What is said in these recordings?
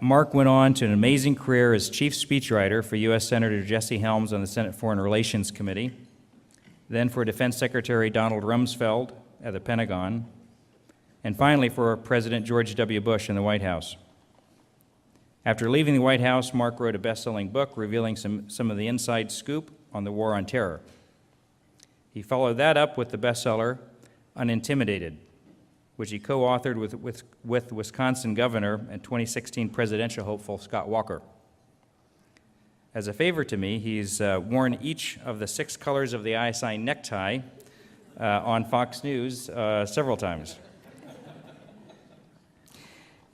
Marc went on to an amazing career as chief speechwriter for U.S. Senator Jesse Helms on the Senate Foreign Relations Committee, then for Defense Secretary Donald Rumsfeld at the Pentagon, and finally for President George W. Bush in the White House. After leaving the White House, Marc wrote a best-selling book revealing some of the inside scoop on the War on Terror. He followed that up with the bestseller Unintimidated, which he co-authored with Wisconsin Governor and 2016 presidential hopeful Scott Walker. As a favor to me, he's worn each of the 6 colors of the ISI necktie on Fox News several times.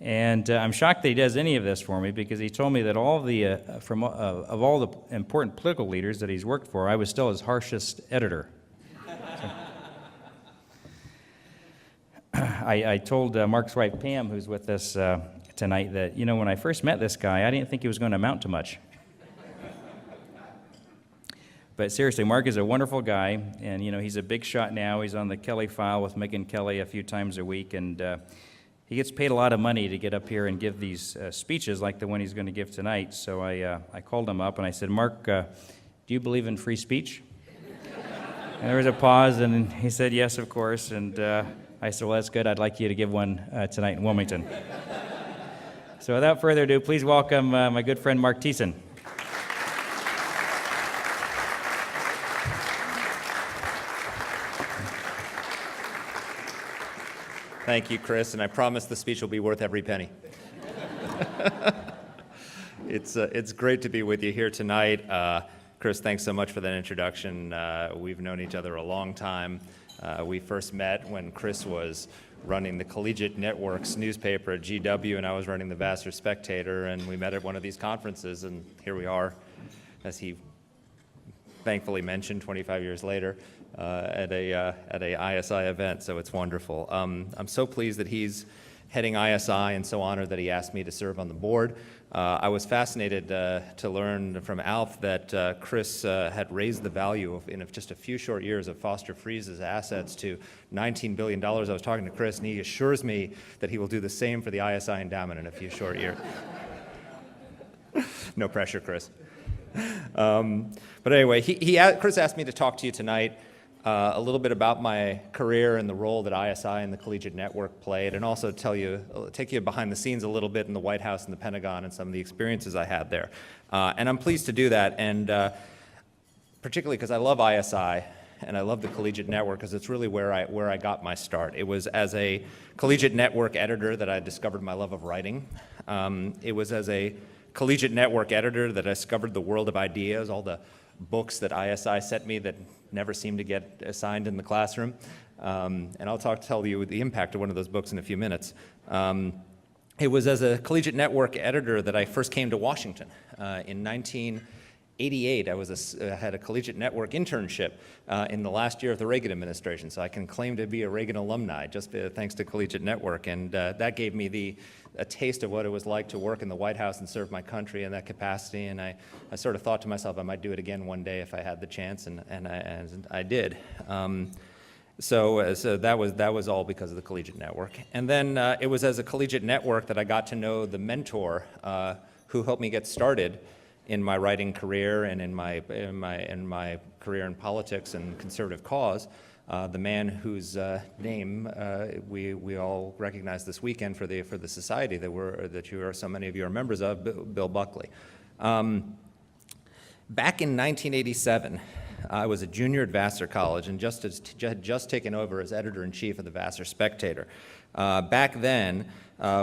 And I'm shocked that he does any of this for me, because he told me that all of all the important political leaders that he's worked for, I was still his harshest editor. I told Marc's wife, Pam, who's with us tonight, that, you know, when I first met this guy, I didn't think he was going to amount to much. But seriously, Marc is a wonderful guy, and, you know, he's a big shot now. He's on the Kelly File with Megyn Kelly a few times a week, and he gets paid a lot of money to get up here and give these speeches like the one he's going to give tonight. So I called him up and I said, Marc, do you believe in free speech? And there was a pause, and he said, yes, of course. And I said, well, that's good. I'd like you to give one tonight in Wilmington. So without further ado, please welcome my good friend Marc Thiessen. Thank you, Chris, and I promise the speech will be worth every penny. It's great to be with you here tonight. Chris, thanks so much for that introduction. We've known each other a long time. We first met when Chris was running the Collegiate Network's newspaper at GW, and I was running the Vassar Spectator, and we met at one of these conferences, and here we are, as he thankfully mentioned 25 years later, at a ISI event, so it's wonderful. I'm so pleased that he's heading ISI and so honored that he asked me to serve on the board. I was fascinated to learn from Alf that Chris had raised the value in just a few short years of Foster Fries's assets to $19 billion. I was talking to Chris, and he assures me that he will do the same for the ISI endowment in a few short years. No pressure, Chris. But anyway, Chris asked me to talk to you tonight a little bit about my career and the role that ISI and the Collegiate Network played, and also take you behind the scenes a little bit in the White House and the Pentagon and some of the experiences I had there. And I'm pleased to do that, and particularly because I love ISI and I love the Collegiate Network, because it's really where I got my start. It was as a Collegiate Network editor that I discovered my love of writing. It was as a Collegiate Network editor that I discovered the world of ideas, all the books that ISI sent me that never seemed to get assigned in the classroom. And I'll tell you the impact of one of those books in a few minutes. It was as a Collegiate Network editor that I first came to Washington. In 1988, I had a Collegiate Network internship in the last year of the Reagan administration, so I can claim to be a Reagan alumni just thanks to Collegiate Network, and that gave me a taste of what it was like to work in the White House and serve my country in that capacity, and I sort of thought to myself I might do it again one day if I had the chance, and I did. So that was all because of the Collegiate Network. And then it was as a Collegiate Network that I got to know the mentor who helped me get started in my writing career and in my career in politics and conservative cause, the man whose name we all recognize this weekend for the society that so many of you are members of, Bill Buckley. Back in 1987, I was a junior at Vassar College and just taken over as editor-in-chief of the Vassar Spectator. Back then,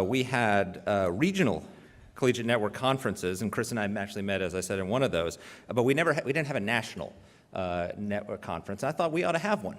we had regional Collegiate Network conferences, and Chris and I actually met, as I said, in one of those, but we didn't have a national network conference. I thought we ought to have one.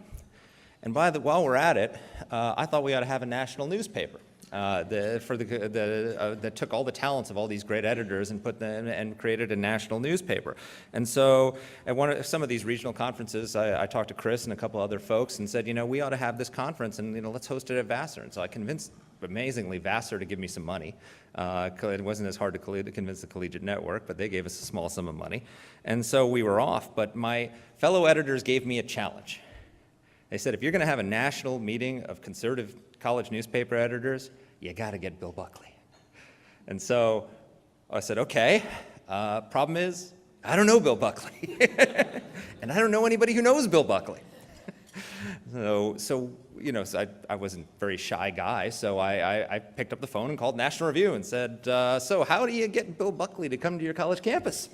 And while we're at it, I thought we ought to have a national newspaper that took all the talents of all these great editors and put them and created a national newspaper. And so at some of these regional conferences, I talked to Chris and a couple other folks and said, we ought to have this conference, and let's host it at Vassar. And so I convinced, amazingly, Vassar to give me some money. It wasn't as hard to convince the Collegiate Network, but they gave us a small sum of money. And so we were off, but my fellow editors gave me a challenge. They said, if you're going to have a national meeting of conservative college newspaper editors, you got to get Bill Buckley. And so I said, okay, problem is, I don't know Bill Buckley. And I don't know anybody who knows Bill Buckley. So I wasn't a very shy guy, so I picked up the phone and called National Review and said, so how do you get Bill Buckley to come to your college campus?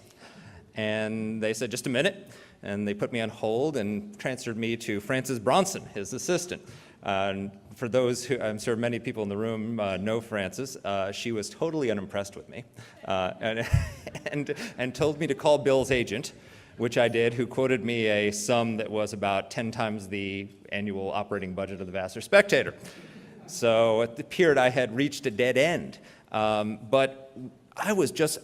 And they said, just a minute. And they put me on hold and transferred me to Frances Bronson, his assistant. And for those who, I'm sure many people in the room know Frances, she was totally unimpressed with me and told me to call Bill's agent, which I did, who quoted me a sum that was about 10 times the annual operating budget of the Vassar Spectator. So it appeared I had reached a dead end. But I was just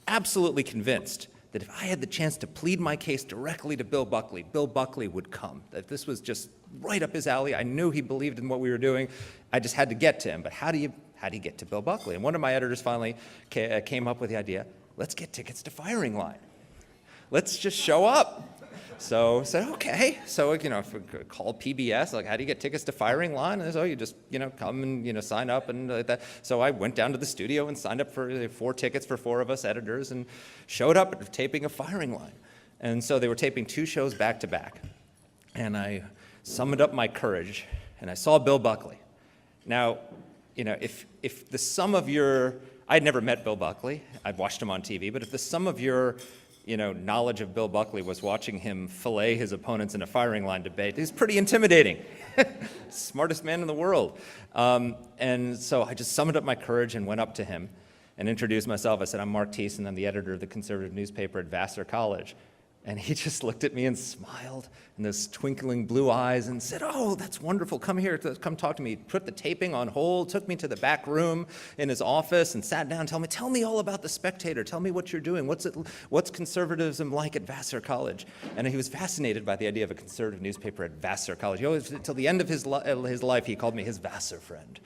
absolutely convinced that if I had the chance to plead my case directly to Bill Buckley would come. That this was just right up his alley. I knew he believed in what we were doing. I just had to get to him. But how do you get to Bill Buckley? And one of my editors finally came up with the idea, let's get tickets to Firing Line. Let's just show up. So I said, okay. So, call PBS, like, how do you get tickets to Firing Line? And they said, you just, come and, sign up and like that. So I went down to the studio and signed up for 4 tickets for 4 of us editors and showed up at taping of Firing Line. And so they were taping 2 shows back to back. And I summoned up my courage and I saw Bill Buckley. Now, if the sum of your, I'd never met Bill Buckley, I'd watched him on TV, but if the sum of your knowledge of Bill Buckley was watching him fillet his opponents in a Firing Line debate, he's pretty intimidating. Smartest man in the world. And so I just summoned up my courage and went up to him and introduced myself. I said, I'm Marc Thiessen, I'm the editor of the conservative newspaper at Vassar College. And he just looked at me and smiled in those twinkling blue eyes and said, oh, that's wonderful, come here, come talk to me. Put the taping on hold, took me to the back room in his office and sat down and tell me all about the Spectator, tell me what you're doing, what's conservatism like at Vassar College? And he was fascinated by the idea of a conservative newspaper at Vassar College. He always, till the end of his life, he called me his Vassar friend.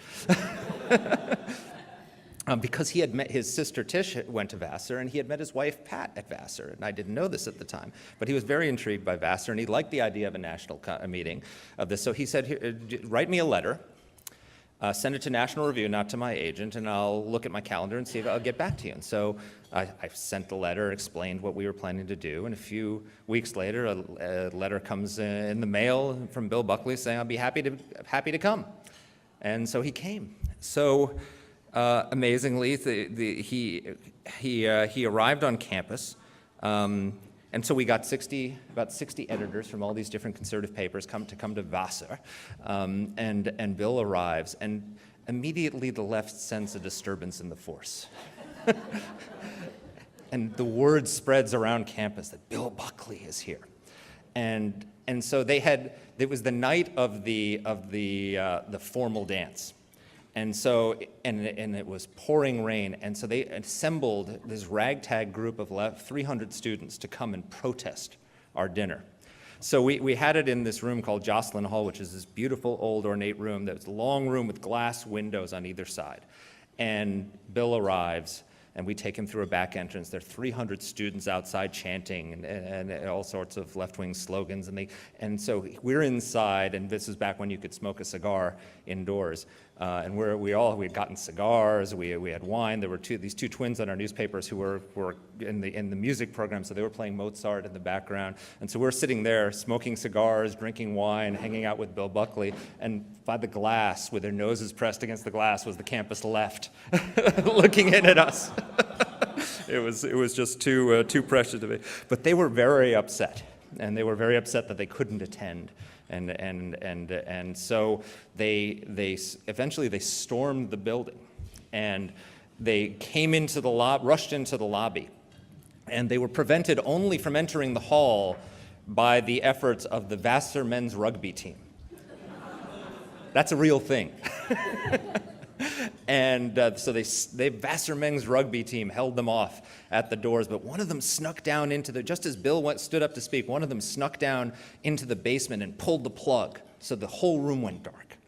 Because he had met his sister Tish went to Vassar, and he had met his wife Pat at Vassar, and I didn't know this at the time. But he was very intrigued by Vassar, and he liked the idea of a national meeting of this. So he said, write me a letter, send it to National Review, not to my agent, and I'll look at my calendar and see if I'll get back to you. And so I sent the letter, explained what we were planning to do, and a few weeks later, a letter comes in the mail from Bill Buckley saying, I'll be happy to come. And so he came. So. Amazingly, he arrived on campus, and so we got about 60 editors from all these different conservative papers come to Vassar, and Bill arrives, and immediately the left sense a disturbance in the force. And the word spreads around campus that Bill Buckley is here, and so it was the night of the formal dance. And so, and it was pouring rain, and so they assembled this ragtag group of 300 students to come and protest our dinner. So we had it in this room called Jocelyn Hall, which is this beautiful old ornate room that's a long room with glass windows on either side. And Bill arrives, and we take him through a back entrance. There are 300 students outside chanting and all sorts of left-wing slogans. And so we're inside, and this is back when you could smoke a cigar indoors. And we had gotten cigars, we had wine. There were these two twins on our newspapers who were in the music program, so they were playing Mozart in the background. And so we're sitting there smoking cigars, drinking wine, hanging out with Bill Buckley, and by the glass, with their noses pressed against the glass, was the campus left, looking in at us. It was just too precious to be. But they were very upset, and they were very upset that they couldn't attend. And so they eventually stormed the building, and they came into rushed into the lobby, and they were prevented only from entering the hall by the efforts of the Vassar men's rugby team. That's a real thing. And so the Vassar men's rugby team held them off at the doors, but one of them snuck down just as Bill stood up to speak, one of them snuck down into the basement and pulled the plug, so the whole room went dark.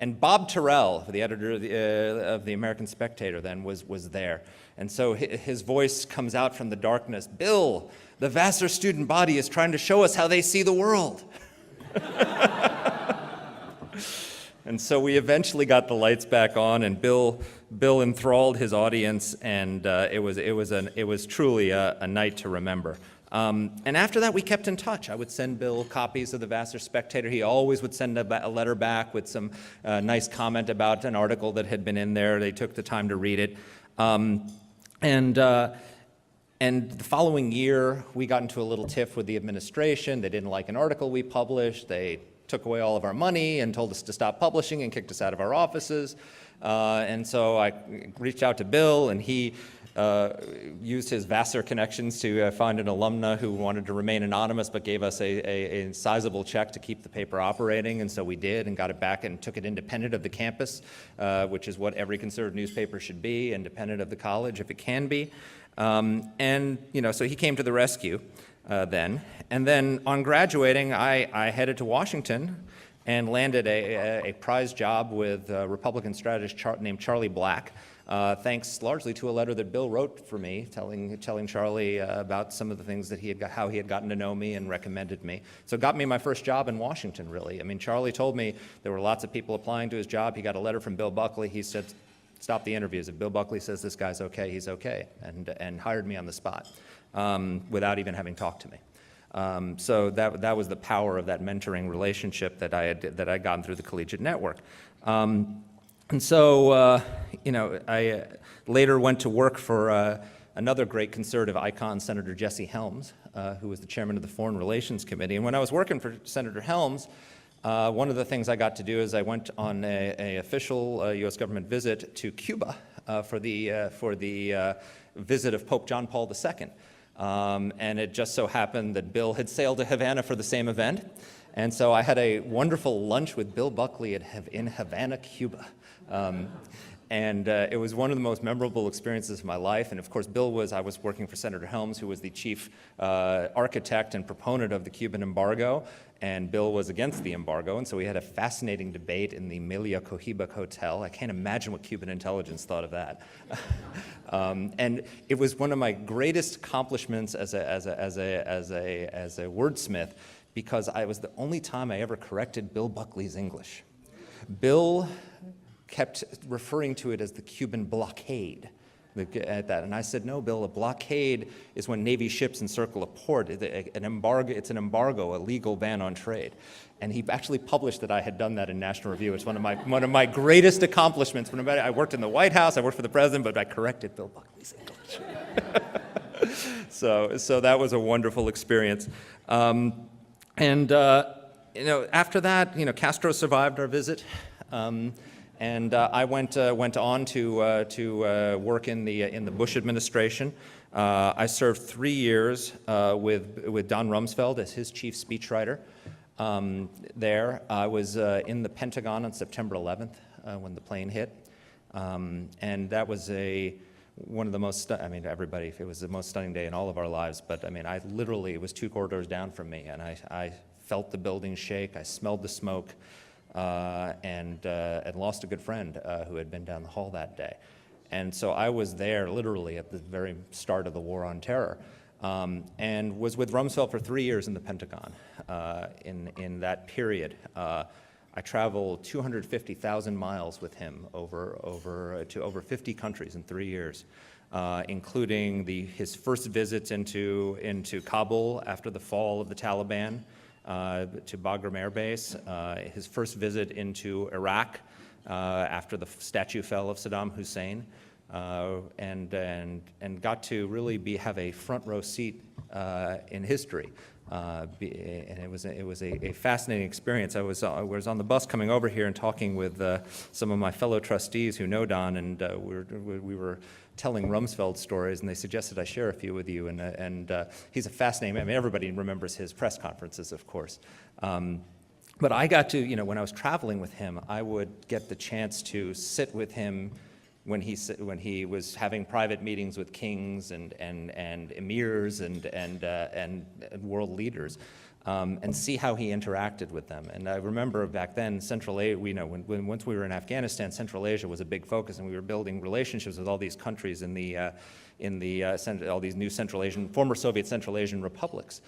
And Bob Terrell, the editor of the American Spectator then, was there. And so his voice comes out from the darkness, Bill, the Vassar student body is trying to show us how they see the world. And so we eventually got the lights back on, and Bill enthralled his audience, and it was truly a night to remember. And after that, we kept in touch. I would send Bill copies of the Vassar Spectator. He always would send a letter back with some nice comment about an article that had been in there. They took the time to read it. And the following year, we got into a little tiff with the administration. They didn't like an article we published. They took away all of our money and told us to stop publishing and kicked us out of our offices. And so I reached out to Bill, and he used his Vassar connections to find an alumna who wanted to remain anonymous but gave us a sizable check to keep the paper operating, and so we did and got it back and took it independent of the campus, which is what every conservative newspaper should be, independent of the college if it can be. And, so he came to the rescue then. And then on graduating, I headed to Washington and landed a prize job with a Republican strategist named Charlie Black, thanks largely to a letter that Bill wrote for me, telling Charlie about some of the things that how he had gotten to know me and recommended me. So it got me my first job in Washington, really. I mean, Charlie told me there were lots of people applying to his job. He got a letter from Bill Buckley. He said, stop the interviews. If Bill Buckley says this guy's okay, he's okay, and hired me on the spot without even having talked to me. So that was the power of that mentoring relationship that I'd gotten through the collegiate network. And so, I later went to work for another great conservative icon, Senator Jesse Helms, who was the chairman of the Foreign Relations Committee. And when I was working for Senator Helms, one of the things I got to do is I went on a official U.S. government visit to Cuba for the visit of Pope John Paul II. And it just so happened that Bill had sailed to Havana for the same event. And so I had a wonderful lunch with Bill Buckley in Havana, Cuba. And it was one of the most memorable experiences of my life. And of course, I was working for Senator Helms, who was the chief architect and proponent of the Cuban embargo. And Bill was against the embargo. And so we had a fascinating debate in the Emilia Cohiba Hotel. I can't imagine what Cuban intelligence thought of that. And it was one of my greatest accomplishments as a wordsmith, because it was the only time I ever corrected Bill Buckley's English. Bill kept referring to it as the Cuban blockade at that. And I said, no, Bill, a blockade is when Navy ships encircle a port. It's an embargo, a legal ban on trade. And he actually published that I had done that in National Review. It's one of my greatest accomplishments. I worked in the White House, I worked for the president, but I corrected Bill Buckley's English. So that was a wonderful experience. After that, Castro survived our visit. And I went on to work in the Bush administration. I served 3 years with Don Rumsfeld as his chief speechwriter. There, I was in the Pentagon on September 11th when the plane hit, and that was one of the most. It was the most stunning day in all of our lives. But it was 2 corridors down from me, and I felt the building shake. I smelled the smoke. And lost a good friend who had been down the hall that day. And so I was there literally at the very start of the War on Terror, and was with Rumsfeld for 3 years in the Pentagon. In that period, I traveled 250,000 miles with him to over 50 countries in 3 years, including his first visits into Kabul after the fall of the Taliban, to Bagram Air Base, his first visit into Iraq after the statue fell of Saddam Hussein, and got to really have a front row seat in history. And it was a fascinating experience. I was on the bus coming over here and talking with some of my fellow trustees who know Don, and we were telling Rumsfeld stories, and they suggested I share a few with you. And he's a fascinating. Everybody remembers his press conferences, of course. But I got to, when I was traveling with him, I would get the chance to sit with him when he was having private meetings with kings and emirs and world leaders, and see how he interacted with them. And I remember back then, Central Asia, once we were in Afghanistan, Central Asia was a big focus, and we were building relationships with all these countries in all these new former Soviet Central Asian republics.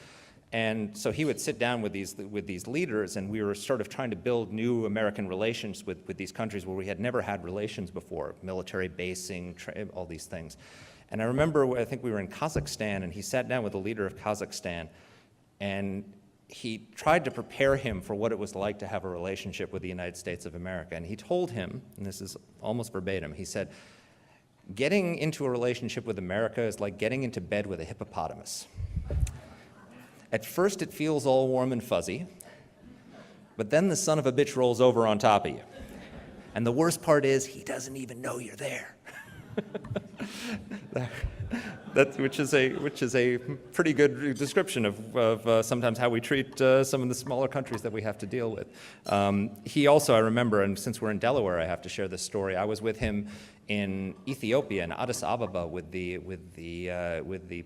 And so he would sit down with these leaders, and we were sort of trying to build new American relations with these countries where we had never had relations before, military basing, all these things. And I remember, I think we were in Kazakhstan, and he sat down with the leader of Kazakhstan, and he tried to prepare him for what it was like to have a relationship with the United States of America. And he told him, and this is almost verbatim, he said, getting into a relationship with America is like getting into bed with a hippopotamus. At first it feels all warm and fuzzy, but then the son of a bitch rolls over on top of you. And the worst part is he doesn't even know you're there. Which is a pretty good description of sometimes how we treat some of the smaller countries that we have to deal with. He also, I remember, and since we're in Delaware, I have to share this story. I was with him in Ethiopia, in Addis Ababa, with the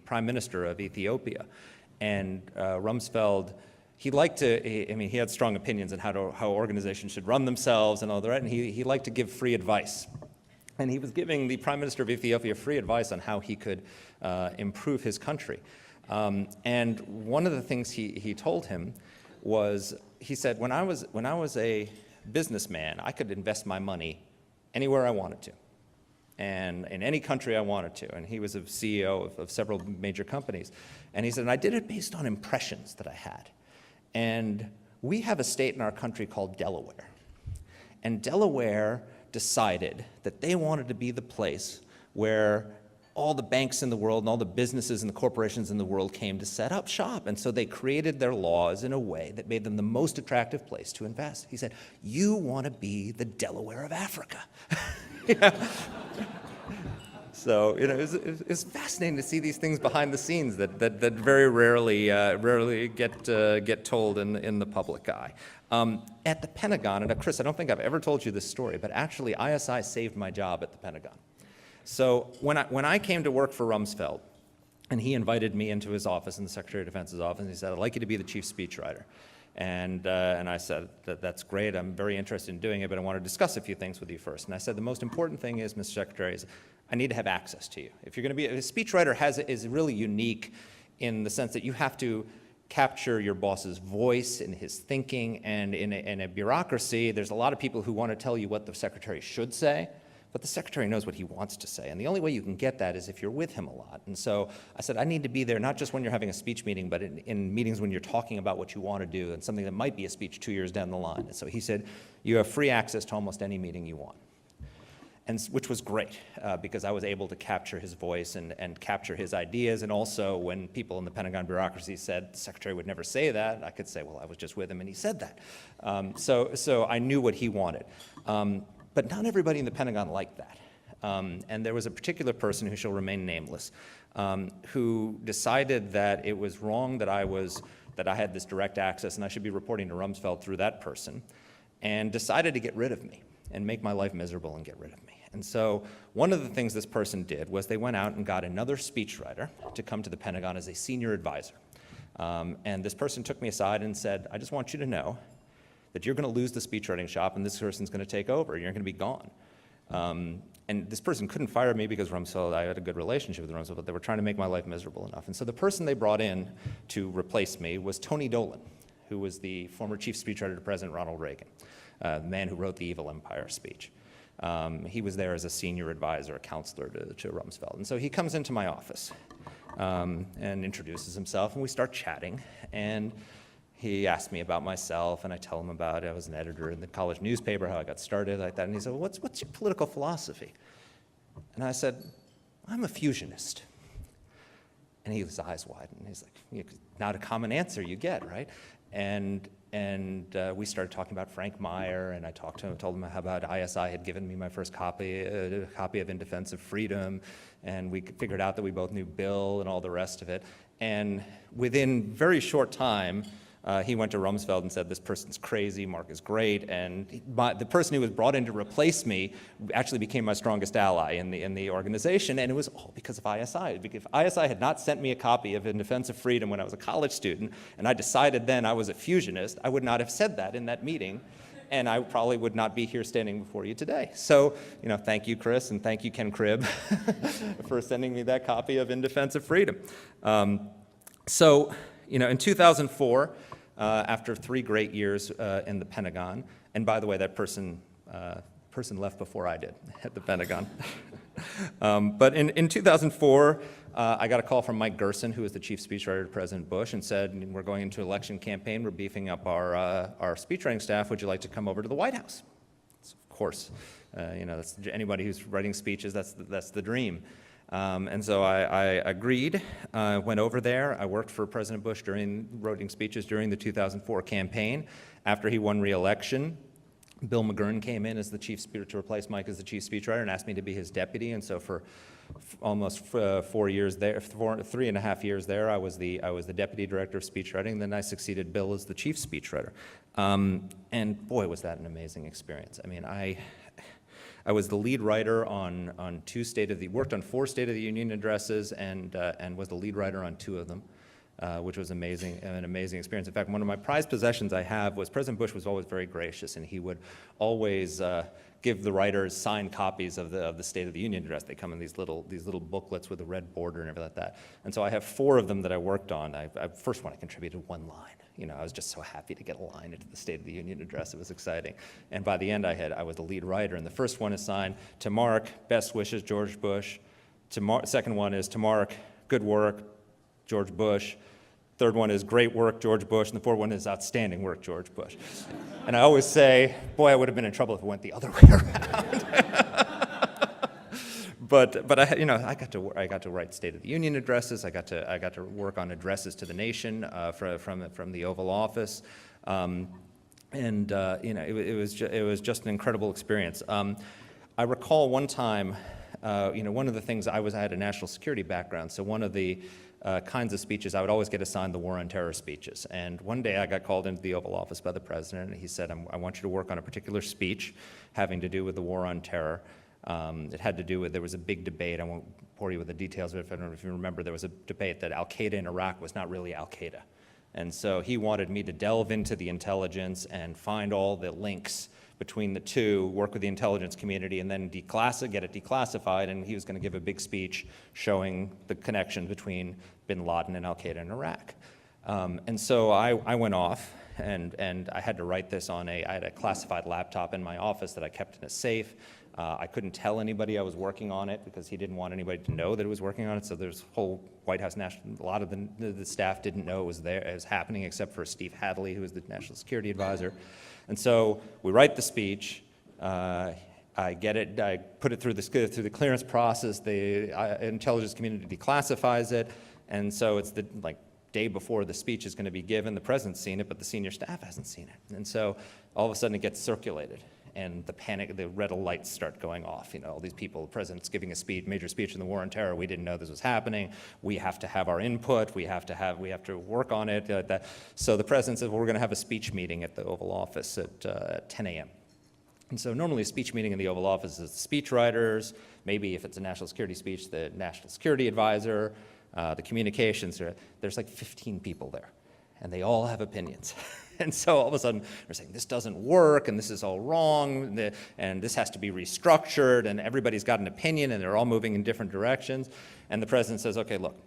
Prime Minister of Ethiopia, and Rumsfeld. He had strong opinions on how organizations should run themselves and all that, and he liked to give free advice. And he was giving the Prime Minister of Ethiopia free advice on how he could improve his country. And one of the things he told him was, he said, when I was a businessman, I could invest my money anywhere I wanted to, and in any country I wanted to. And he was a CEO of several major companies. And he said, and I did it based on impressions that I had. And we have a state in our country called Delaware. And Delaware decided that they wanted to be the place where all the banks in the world and all the businesses and the corporations in the world came to set up shop. And so they created their laws in a way that made them the most attractive place to invest. He said, you want to be the Delaware of Africa. So it's fascinating to see these things behind the scenes that very rarely get told in the public eye. At the Pentagon, and Chris, I don't think I've ever told you this story, but actually ISI saved my job at the Pentagon. So when I came to work for Rumsfeld, and he invited me into his office, in the Secretary of Defense's office, and he said, I'd like you to be the chief speechwriter. And I said, that's great, I'm very interested in doing it, but I want to discuss a few things with you first. And I said, the most important thing is, Mr. Secretary, is I need to have access to you. If you're going to be, a speechwriter is really unique in the sense that you have to capture your boss's voice and his thinking, and in a bureaucracy, there's a lot of people who want to tell you what the secretary should say, but the secretary knows what he wants to say, and the only way you can get that is if you're with him a lot. And so I said, I need to be there not just when you're having a speech meeting, but in meetings when you're talking about what you want to do and something that might be a speech 2 years down the line. And so he said, you have free access to almost any meeting you want. And which was great, because I was able to capture his voice and capture his ideas. And also, when people in the Pentagon bureaucracy said the secretary would never say that, I could say, well, I was just with him and he said that. So I knew what he wanted. But not everybody in the Pentagon liked that. And there was a particular person who shall remain nameless, who decided that it was wrong that I had this direct access and I should be reporting to Rumsfeld through that person, and decided to get rid of me and make my life miserable and get rid of me. And so one of the things this person did was they went out and got another speechwriter to come to the Pentagon as a senior advisor. And this person took me aside and said, I just want you to know that you're going to lose the speechwriting shop and this person's going to take over. You're going to be gone. And this person couldn't fire me because Rumsfeld, I had a good relationship with Rumsfeld, but they were trying to make my life miserable enough. And so the person they brought in to replace me was Tony Dolan, who was the former chief speechwriter to President Ronald Reagan, the man who wrote the Evil Empire speech. He was there as a senior advisor, a counselor to Rumsfeld. And so he comes into my office and introduces himself, and we start chatting. And he asked me about myself, and I tell him about it. I was an editor in the college newspaper, how I got started like that. And he said, well, what's your political philosophy? And I said, I'm a fusionist. And his eyes widened. He's like, not a common answer you get, right? And we started talking about Frank Meyer, and I talked to him, told him how about ISI had given me my first copy of In Defense of Freedom, and we figured out that we both knew Bill and all the rest of it. And within very short time, he went to Rumsfeld and said, this person's crazy, Mark is great, and the person who was brought in to replace me actually became my strongest ally in the organization, and it was all because of ISI. If ISI had not sent me a copy of In Defense of Freedom when I was a college student, and I decided then I was a fusionist, I would not have said that in that meeting, and I probably would not be here standing before you today. So, thank you, Chris, and thank you, Ken Cribb, for sending me that copy of In Defense of Freedom. So, in 2004, after 3 great years in the Pentagon, and by the way, that person left before I did at the Pentagon. But in 2004, I got a call from Mike Gerson, who was the chief speechwriter to President Bush, and said, we're going into election campaign, we're beefing up our speechwriting staff, would you like to come over to the White House? So of course, that's, anybody who's writing speeches, that's the dream. And so I agreed, went over there. I worked for President Bush writing speeches during the 2004 campaign. After he won re-election, Bill McGurn came in as the chief speaker to replace Mike as the chief speechwriter and asked me to be his deputy. And so for almost 4 years there, 3.5 years there, I was the deputy director of speechwriting. Then I succeeded Bill as the chief speechwriter. And boy, was that an amazing experience. I mean, I was the lead writer on worked on 4 State of the Union addresses and was the lead writer on 2 of them. Which was an amazing experience. In fact, one of my prized possessions I have was President Bush was always very gracious, and he would always give the writers signed copies of the State of the Union address. They come in these little booklets with a red border and everything like that. And so I have 4 of them that I worked on. First one I contributed 1 line. I was just so happy to get a line into the State of the Union address. It was exciting. And by the end, I was the lead writer. And the first one is signed to Mark, best wishes, George Bush. Second one is to Mark, good work, George Bush. Third one is great work, George Bush. And the 4th one is outstanding work, George Bush. And I always say, boy, I would have been in trouble if it went the other way around. but I got to write State of the Union addresses. I got to work on addresses to the nation from the Oval Office. It was just an incredible experience. I recall one time, one of the things I had a national security background, so one of the kinds of speeches, I would always get assigned the War on Terror speeches. And one day I got called into the Oval Office by the president, and he said, I want you to work on a particular speech having to do with the War on Terror. It had to do with, there was a big debate, I won't bore you with the details of it, I don't know if you remember, there was a debate that Al-Qaeda in Iraq was not really Al-Qaeda. And so he wanted me to delve into the intelligence and find all the links between the two, work with the intelligence community, and then get it declassified, and he was going to give a big speech showing the connection between bin Laden and al-Qaeda in Iraq. And so I went off, and I had to write this I had a classified laptop in my office that I kept in a safe. I couldn't tell anybody I was working on it because he didn't want anybody to know that he was working on it, so there's whole White House a lot of the staff didn't know it was happening except for Steve Hadley, who was the National Security Advisor. And so we write the speech, I put it through the clearance process, the intelligence community declassifies it, and so it's the day before the speech is going to be given. The president's seen it, but the senior staff hasn't seen it. And so all of a sudden it gets circulated, and the red lights start going off. All these people, the president's giving a major speech in the War on Terror. We didn't know this was happening. We have to have our input. We have to work on it. So the president says, well, we're going to have a speech meeting at the Oval Office at 10 a.m. And so normally a speech meeting in the Oval Office is the speech writers, maybe if it's a national security speech, the national security advisor, the communications. There's like 15 people there, and they all have opinions. And so all of a sudden, they're saying, this doesn't work, and this is all wrong, and this has to be restructured, and everybody's got an opinion, and they're all moving in different directions. And the president says, okay, look,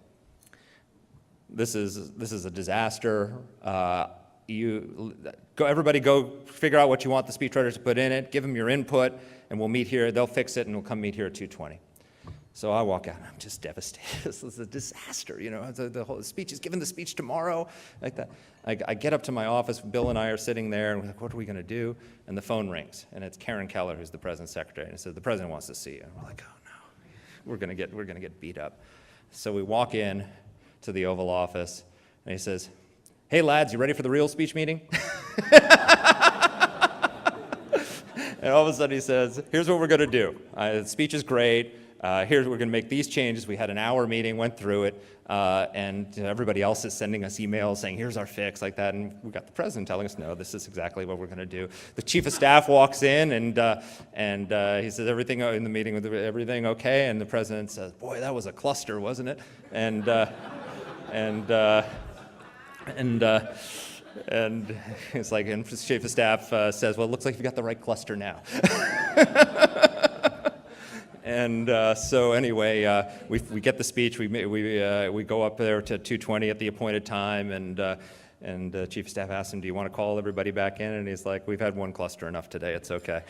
this is a disaster. Everybody go figure out what you want the speechwriters to put in it, give them your input, and we'll meet here. They'll fix it, and we'll come meet here at 2:20. So I walk out, and I'm just devastated. This is a disaster, the whole speech is given the speech tomorrow, like that. I get up to my office, Bill and I are sitting there, and we're like, what are we going to do? And the phone rings, and it's Karen Keller, who's the president's secretary, and it says, the president wants to see you. And we're like, oh no, we're going to get beat up. So we walk in to the Oval Office, and he says, hey lads, you ready for the real speech meeting? And all of a sudden he says, here's what we're going to do. The speech is great. We're going to make these changes. We had an hour meeting, went through it, and everybody else is sending us emails saying, here's our fix, like that, and we got the president telling us, no, this is exactly what we're going to do. The chief of staff walks in, and he says, everything in the meeting, everything okay? And the president says, boy, that was a cluster, wasn't it? And it's like, and the chief of staff says, well, it looks like you've got the right cluster now. And so anyway, we get the speech. We go up there to 2:20 at the appointed time, and Chief of Staff asks him, "Do you want to call everybody back in?" And he's like, "We've had one cluster enough today. It's okay."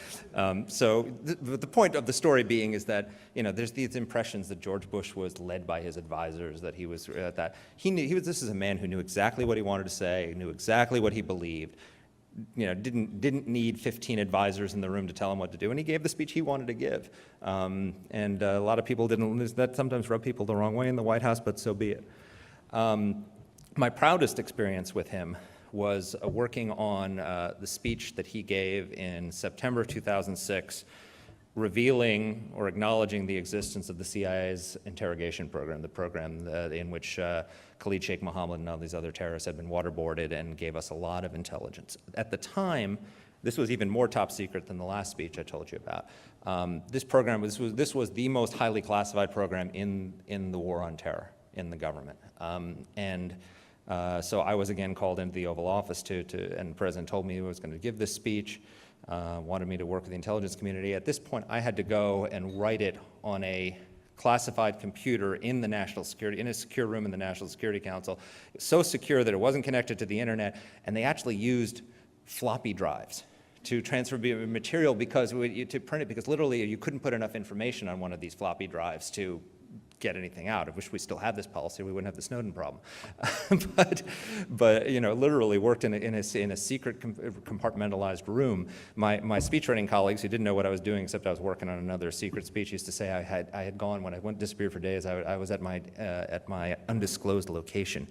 So the point of the story being is that there's these impressions that George Bush was led by his advisors, that he was that he knew this is a man who knew exactly what he wanted to say, knew exactly what he believed. Didn't need 15 advisors in the room to tell him what to do, and he gave the speech he wanted to give. And a lot of people didn't. That sometimes rubbed people the wrong way in the White House, but so be it. My proudest experience with him was working on the speech that he gave in September 2006, revealing or acknowledging the existence of the CIA's interrogation program, the program in which Khalid Sheikh Mohammed and all these other terrorists had been waterboarded and gave us a lot of intelligence. At the time, this was even more top secret than the last speech I told you about. This was the most highly classified program in the war on terror in the government. So I was again called into the Oval Office and the president told me he was going to give this speech, wanted me to work with the intelligence community. At this point, I had to go and write it on a classified computer in a secure room in the National Security Council. So secure that it wasn't connected to the internet, and they actually used floppy drives to transfer material to print it, because literally you couldn't put enough information on one of these floppy drives to get anything out. I wish we still had this policy. We wouldn't have the Snowden problem. but literally worked in a secret compartmentalized room. My speechwriting colleagues, who didn't know what I was doing except I was working on another secret speech, used to say I had gone, when I disappeared for days, I was at my undisclosed location.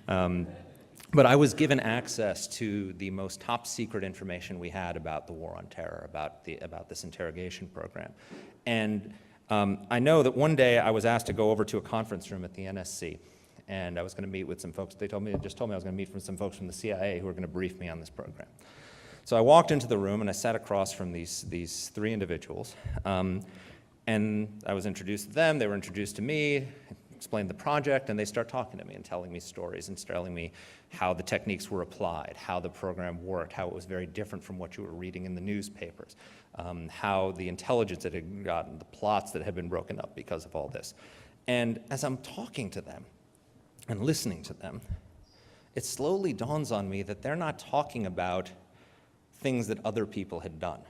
But I was given access to the most top secret information we had about the war on terror, about this interrogation program. And I know that one day I was asked to go over to a conference room at the NSC, and I was going to meet with some folks. They just told me I was going to meet with some folks from the CIA who were going to brief me on this program. So I walked into the room and I sat across from these three individuals, and I was introduced to them. They were introduced to me, explained the project, and they start talking to me and telling me stories and telling me how the techniques were applied, how the program worked, how it was very different from what you were reading in the newspapers, how the intelligence that had gotten, the plots that had been broken up because of all this. And as I'm talking to them and listening to them, it slowly dawns on me that they're not talking about things that other people had done.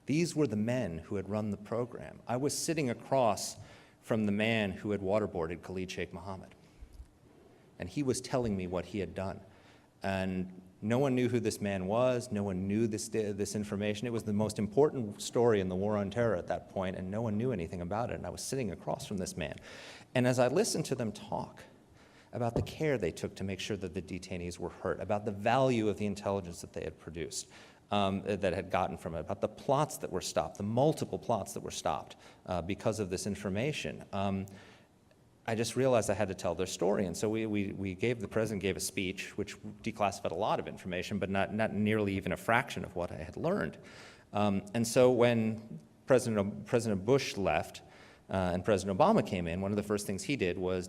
These were the men who had run the program. I was sitting across from the man who had waterboarded Khalid Sheikh Mohammed, and he was telling me what he had done. And no one knew who this man was. No one knew this information. It was the most important story in the war on terror at that point, and no one knew anything about it. And I was sitting across from this man. And as I listened to them talk about the care they took to make sure that the detainees were hurt, about the value of the intelligence that they had produced, that had gotten from it, about the plots that were stopped, the multiple plots that were stopped because of this information, I just realized I had to tell their story. And so the president gave a speech which declassified a lot of information, but not nearly even a fraction of what I had learned. And so when President Bush left and President Obama came in, one of the first things he did was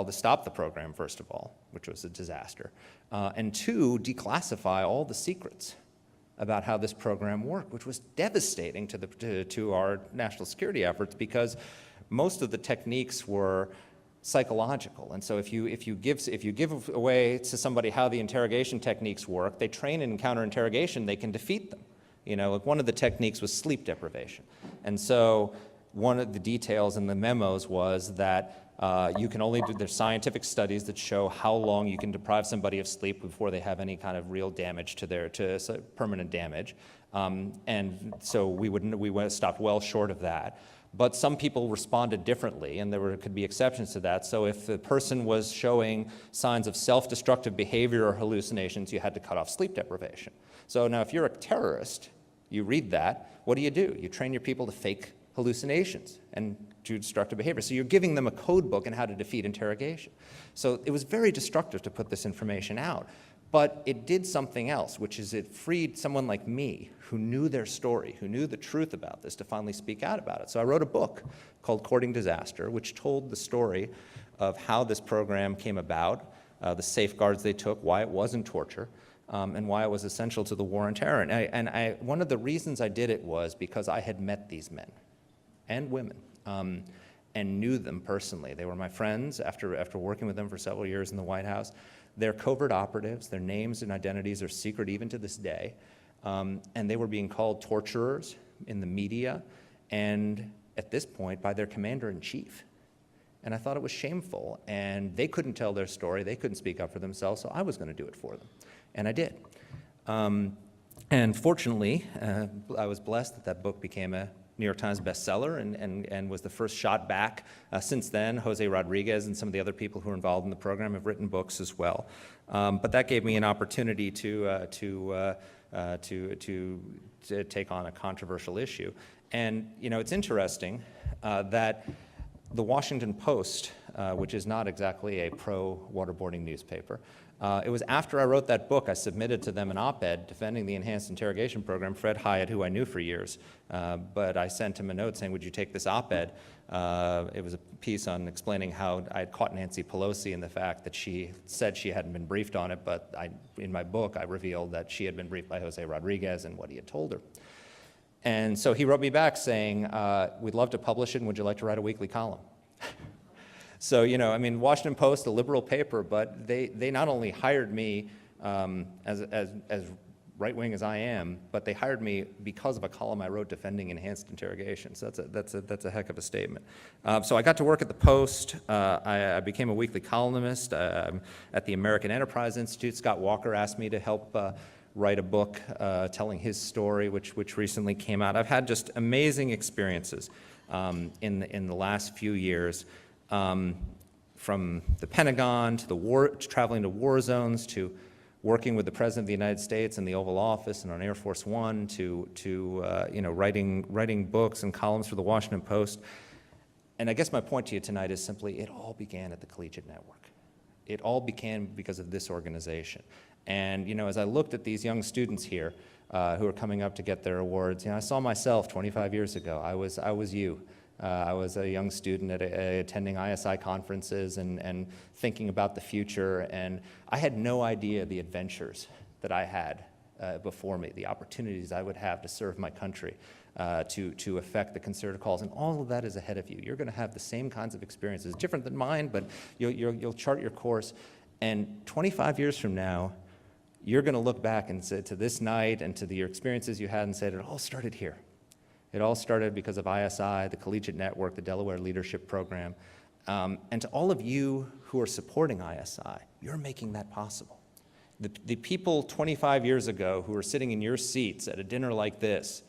stop the program, first of all, which was a disaster, and two, declassify all the secrets about how this program worked, which was devastating to our national security efforts, because most of the techniques were psychological. And so if you give away to somebody how the interrogation techniques work, they train in counterinterrogation, they can defeat them. One of the techniques was sleep deprivation. And so one of the details in the memos was that there's scientific studies that show how long you can deprive somebody of sleep before they have any kind of real damage to permanent damage. And so we stopped well short of that. But some people responded differently, and could be exceptions to that. So if the person was showing signs of self-destructive behavior or hallucinations, you had to cut off sleep deprivation. So now if you're a terrorist, you read that, what do? You train your people to fake hallucinations and do destructive behavior. So you're giving them a code book on how to defeat interrogation. So it was very destructive to put this information out. But it did something else, which is it freed someone like me who knew their story, who knew the truth about this, to finally speak out about it. So I wrote a book called Courting Disaster, which told the story of how this program came about, the safeguards they took, why it wasn't torture, and why it was essential to the war on terror. And one of the reasons I did it was because I had met these men. and women, and knew them personally. They were my friends after working with them for several years in the White House. They're covert operatives. Their names and identities are secret even to this day. And they were being called torturers in the media and, at this point, by their commander-in-chief. And I thought it was shameful. And they couldn't tell their story. They couldn't speak up for themselves, so I was going to do it for them. And I did. And fortunately, I was blessed that that book became a New York Times bestseller and was the first shot back. Since then, Jose Rodriguez and some of the other people who are involved in the program have written books as well. But that gave me an opportunity to take on a controversial issue. And you know, it's interesting that the Washington Post, which is not exactly a pro-waterboarding newspaper, it was after I wrote that book, I submitted to them an op-ed defending the enhanced interrogation program. Fred Hyatt, who I knew for years, but I sent him a note saying, would you take this op-ed? It was a piece on explaining how I had caught Nancy Pelosi in the fact that she said she hadn't been briefed on it, but in my book I revealed that she had been briefed by Jose Rodriguez and what he had told her. And so he wrote me back saying, we'd love to publish it, and would you like to write a weekly column? So, you know, I mean, Washington Post, a liberal paper, but they not only hired me as right-wing as I am, but they hired me because of a column I wrote defending enhanced interrogation. So that's a heck of a statement. So I got to work at the Post. I became a weekly columnist at the American Enterprise Institute. Scott Walker asked me to help write a book telling his story, which recently came out. I've had just amazing experiences in the last few years. From the Pentagon to traveling to war zones, to working with the President of the United States in the Oval Office and on Air Force One, to you know, writing books and columns for the Washington Post. And I guess my point to you tonight is simply, it all began at the Collegiate Network. It all began because of this organization. And you know, as I looked at these young students here who are coming up to get their awards, you know, I saw myself 25 years ago. I was you. I was a young student attending ISI conferences and thinking about the future, and I had no idea the adventures that I had before me, the opportunities I would have to serve my country, to affect the concerted calls, and all of that is ahead of you. You're going to have the same kinds of experiences, different than mine, but you'll chart your course, and 25 years from now, you're going to look back and say to this night and to your experiences you had and say, it all started here. It all started because of ISI, the Collegiate Network, the Delaware Leadership Program. And to all of you who are supporting ISI, you're making that possible. The people 25 years ago who were sitting in your seats at a dinner like this,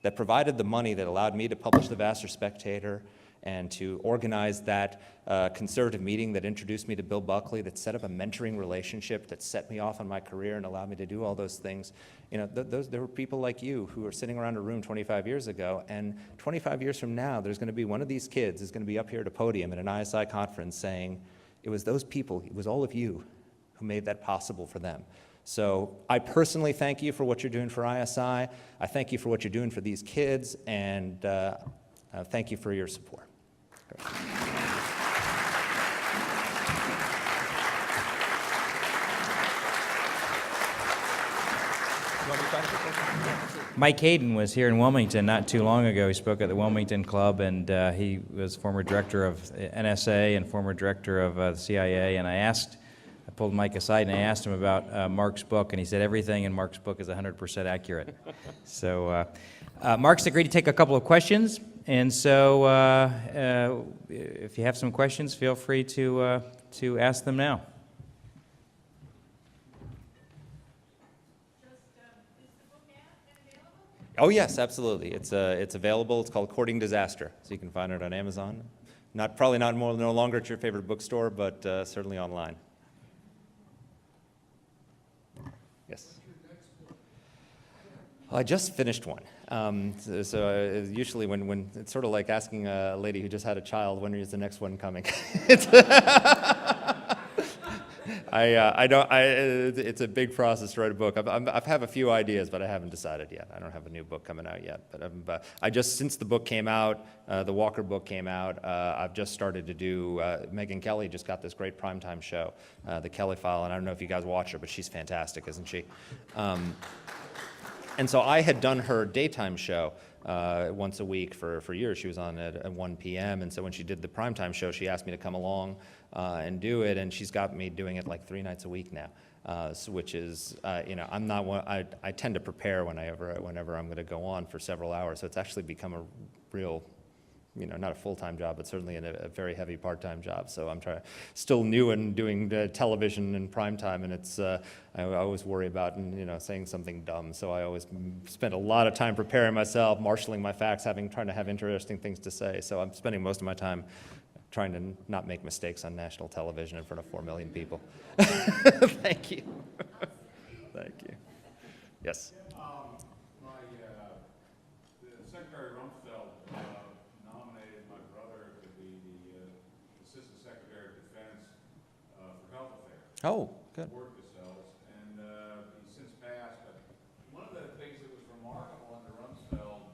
that provided the money that allowed me to publish the Vassar Spectator and to organize that conservative meeting that introduced me to Bill Buckley, that set up a mentoring relationship, that set me off on my career and allowed me to do all those things. You know, there were people like you who were sitting around a room 25 years ago, and 25 years from now, there's going to be one of these kids is going to be up here at a podium at an ISI conference saying, it was those people, it was all of you who made that possible for them. So I personally thank you for what you're doing for ISI. I thank you for what you're doing for these kids, and thank you for your support. Mike Hayden was here in Wilmington not too long ago. He spoke at the Wilmington Club, and he was former director of NSA and former director of the CIA. And I pulled Mike aside and I asked him about Marc's book, and he said everything in Marc's book is 100% accurate. So Marc's agreed to take a couple of questions, and so if you have some questions, feel free to ask them now. Oh yes, absolutely. It's available. It's called Courting Disaster, so you can find it on Amazon. Probably no longer at your favorite bookstore, but certainly online. Yes. Well, I just finished one. So usually when it's sort of like asking a lady who just had a child, when is the next one coming? It's a big process to write a book. I have a few ideas, but I haven't decided yet. I don't have a new book coming out yet. But since the book came out, the Walker book came out, I've just started to do, Megyn Kelly just got this great primetime show, The Kelly File, and I don't know if you guys watch her, but she's fantastic, isn't she? And so I had done her daytime show once a week for years. She was on at 1 p.m. And so when she did the primetime show, she asked me to come along and do it, and she's got me doing it like 3 nights a week now. Which is, I'm not one, I tend to prepare whenever I'm going to go on for several hours. So it's actually become a real, not a full-time job, but certainly a very heavy part-time job. So I'm still new and doing television and primetime, and it's, I always worry about, saying something dumb. So I always spend a lot of time preparing myself, marshaling my facts, trying to have interesting things to say. So I'm spending most of my time trying to not make mistakes on national television in front of 4 million people. Thank you. Thank you. Yes. The Secretary Rumsfeld nominated my brother to be the Assistant Secretary of Defense for Health Affairs. Oh, good. Work cells, and he's since passed. But one of the things that was remarkable under Rumsfeld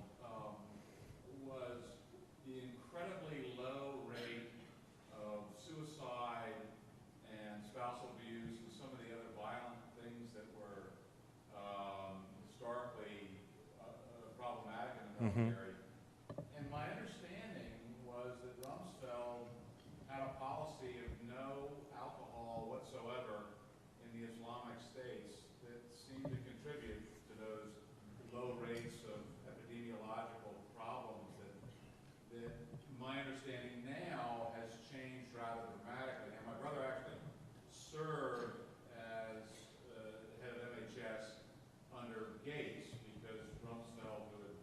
was the incredibly low rate of suicide and spousal abuse and some of the other violent things that were historically problematic in the military. And my understanding was that Rumsfeld had a policy of no alcohol whatsoever in the Islamic states that seemed to contribute to those low rates of epidemiological problems that my understanding now has changed rather dramatically. And my brother actually served as head of MHS under Gates because Rumsfeld, who had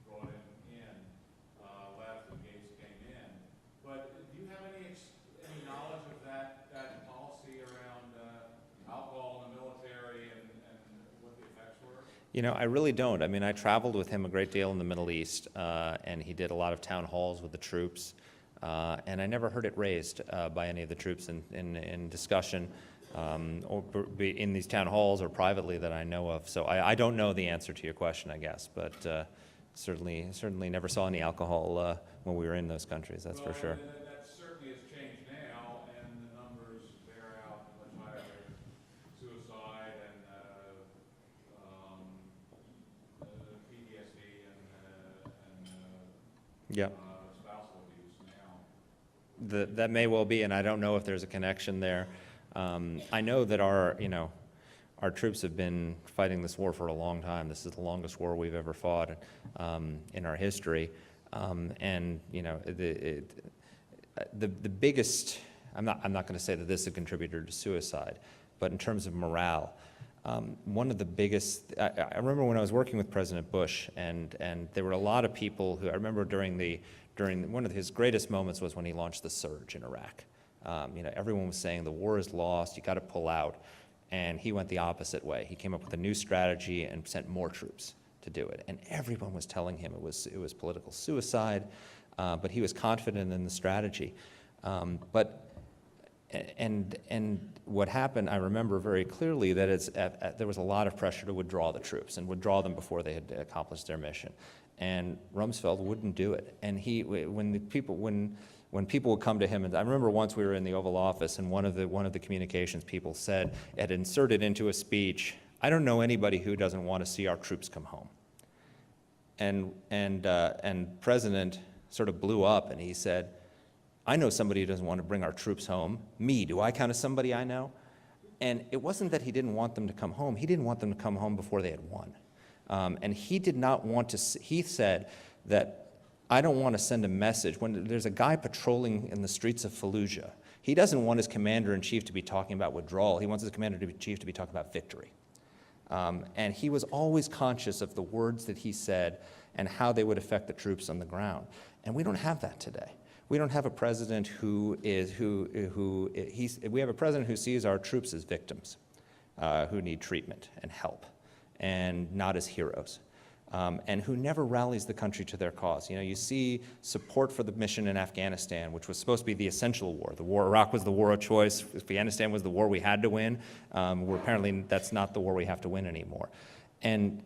brought him in, left and Gates came in. But do you have any knowledge of that policy around alcohol in the military and what the effects were? I really don't. I mean, I traveled with him a great deal in the Middle East, and he did a lot of town halls with the troops, and I never heard it raised by any of the troops in discussion, or in these town halls or privately that I know of. So I don't know the answer to your question, I guess, but certainly never saw any alcohol when we were in those countries, that's for sure. That certainly has changed now, and the numbers bear out much higher rate of suicide and PTSD and Yeah. spousal abuse now. That may well be, and I don't know if there's a connection there. I know that our troops have been fighting this war for a long time. This is the longest war we've ever fought in our history. And the biggest, I'm not going to say that this is a contributor to suicide, but in terms of morale, one of the biggest, I remember when I was working with President Bush, and there were a lot of people who, I remember during one of his greatest moments was when he launched the surge in Iraq. Everyone was saying the war is lost, you got to pull out, and he went the opposite way. He came up with a new strategy and sent more troops to do it, and everyone was telling him it was political suicide, but he was confident in the strategy. And what happened, I remember very clearly that there was a lot of pressure to withdraw the troops and withdraw them before they had accomplished their mission. And Rumsfeld wouldn't do it. And when people would come to him, and I remember once we were in the Oval Office, and one of the communications people had inserted into a speech, "I don't know anybody who doesn't want to see our troops come home." And President sort of blew up, and he said, "I know somebody who doesn't want to bring our troops home. Me, do I count as somebody I know?" And it wasn't that he didn't want them to come home. He didn't want them to come home before they had won. And he did not want to, he said that, "I don't want to send a message." When there's a guy patrolling in the streets of Fallujah, he doesn't want his commander-in-chief to be talking about withdrawal. He wants his commander-in-chief to be talking about victory. And he was always conscious of the words that he said and how they would affect the troops on the ground. And we don't have that today. We don't have a president we have a president who sees our troops as victims, who need treatment and help, and not as heroes, and who never rallies the country to their cause. You see support for the mission in Afghanistan, which was supposed to be the essential war. Iraq was the war of choice. Afghanistan was the war we had to win. Apparently that's not the war we have to win anymore. And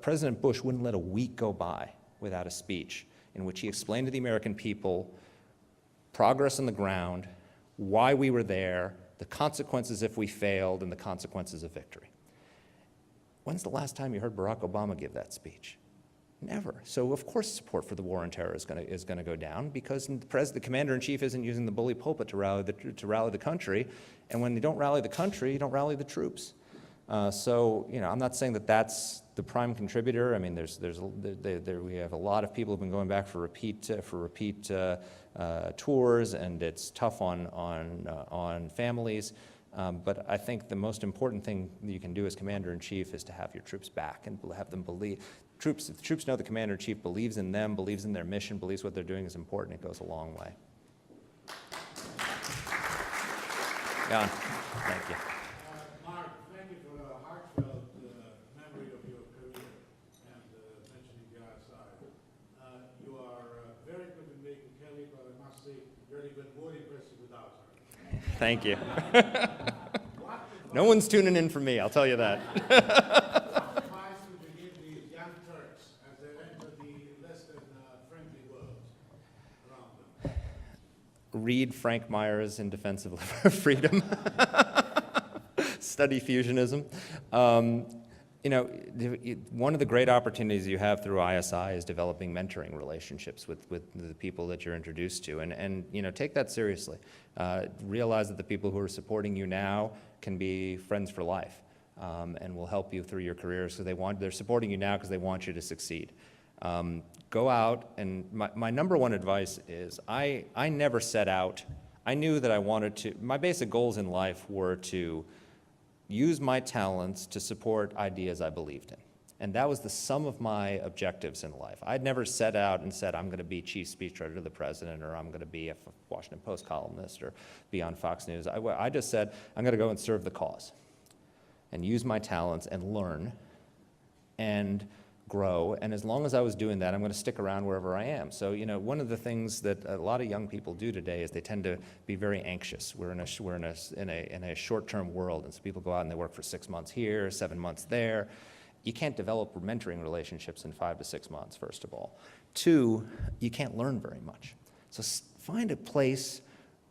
President Bush wouldn't let a week go by without a speech in which he explained to the American people progress on the ground, why we were there, the consequences if we failed, and the consequences of victory. When's the last time you heard Barack Obama give that speech? Never. So of course support for the war on terror is going to go down, because the commander-in-chief isn't using the bully pulpit to rally the country, and when you don't rally the country, you don't rally the troops. So I'm not saying that that's the prime contributor. I mean, we have a lot of people who've been going back for repeat tours, and it's tough on families. But I think the most important thing that you can do as commander-in-chief is to have your troops back and have them believe. If the troops know the commander-in-chief believes in them, believes in their mission, believes what they're doing is important, it goes a long way. Jan, thank you. Mark, thank you for a heartfelt memory of your career and mentioning the ISI. You are very good at making Kelly, but I must say, very good, more impressive without her. Thank you. No one's tuning in for me, I'll tell you that. What advice would you give these young Turks as they enter the less than friendly world around them? Read Frank Myers in Defense of Freedom. Study fusionism. One of the great opportunities you have through ISI is developing mentoring relationships with the people that you're introduced to, and take that seriously. Realize that the people who are supporting you now can be friends for life, and will help you through your careers, because they're supporting you now because they want you to succeed. Go out, and my number one advice is I never set out. I knew that my basic goals in life were to use my talents to support ideas I believed in. And that was the sum of my objectives in life. I'd never set out and said, I'm going to be chief speechwriter to the president, or I'm going to be a Washington Post columnist, or be on Fox News. I just said, I'm going to go and serve the cause and use my talents and learn and grow. And as long as I was doing that, I'm going to stick around wherever I am. So, one of the things that a lot of young people do today is they tend to be very anxious. We're in a short-term world, and so people go out and they work for 6 months here, 7 months there. You can't develop mentoring relationships in 5 to 6 months, first of all. 2, you can't learn very much. So find a place,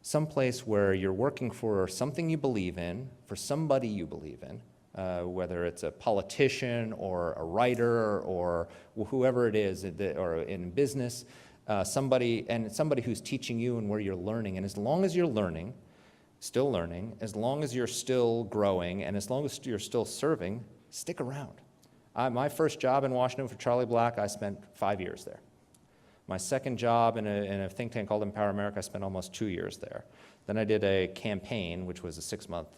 someplace where you're working for something you believe in, for somebody you believe in, whether it's a politician or a writer or whoever it is, or in business, somebody who's teaching you and where you're learning. And as long as you're learning, still learning, as long as you're still growing, and as long as you're still serving, stick around. My first job in Washington for Charlie Black, I spent 5 years there. My second job in a think tank called Empower America, I spent almost 2 years there. Then I did a campaign, which was a 6-month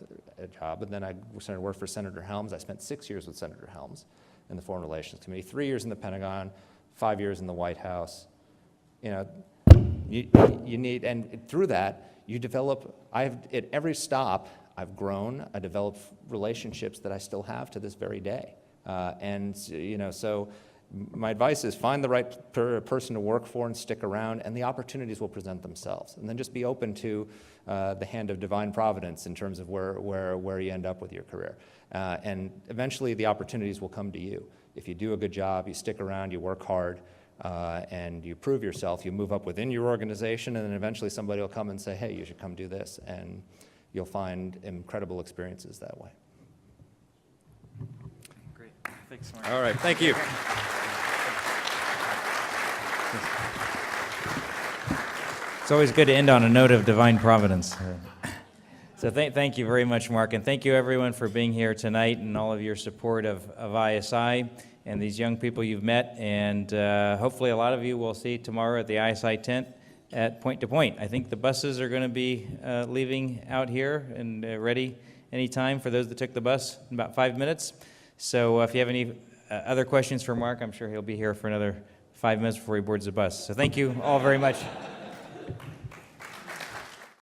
job, and then I started to work for Senator Helms. I spent 6 years with Senator Helms in the Foreign Relations Committee, 3 years in the Pentagon, 5 years in the White House. You need, and through that, you develop, at every stop, I've grown, I developed relationships that I still have to this very day. So my advice is find the right person to work for and stick around, and the opportunities will present themselves. And then just be open to the hand of divine providence in terms of where you end up with your career. And eventually the opportunities will come to you. If you do a good job, you stick around, you work hard, and you prove yourself, you move up within your organization, and then eventually somebody will come and say, hey, you should come do this. And you'll find incredible experiences that way. Great. Thanks, Mark. All right, thank you. It's always good to end on a note of divine providence. So thank you very much, Mark, and thank you everyone for being here tonight and all of your support of ISI and these young people you've met, and hopefully a lot of you will see tomorrow at the ISI tent at Point to Point. I think the buses are going to be leaving out here and ready anytime for those that took the bus in about 5 minutes. So if you have any other questions for Mark, I'm sure he'll be here for another 5 minutes before he boards the bus. So thank you all very much.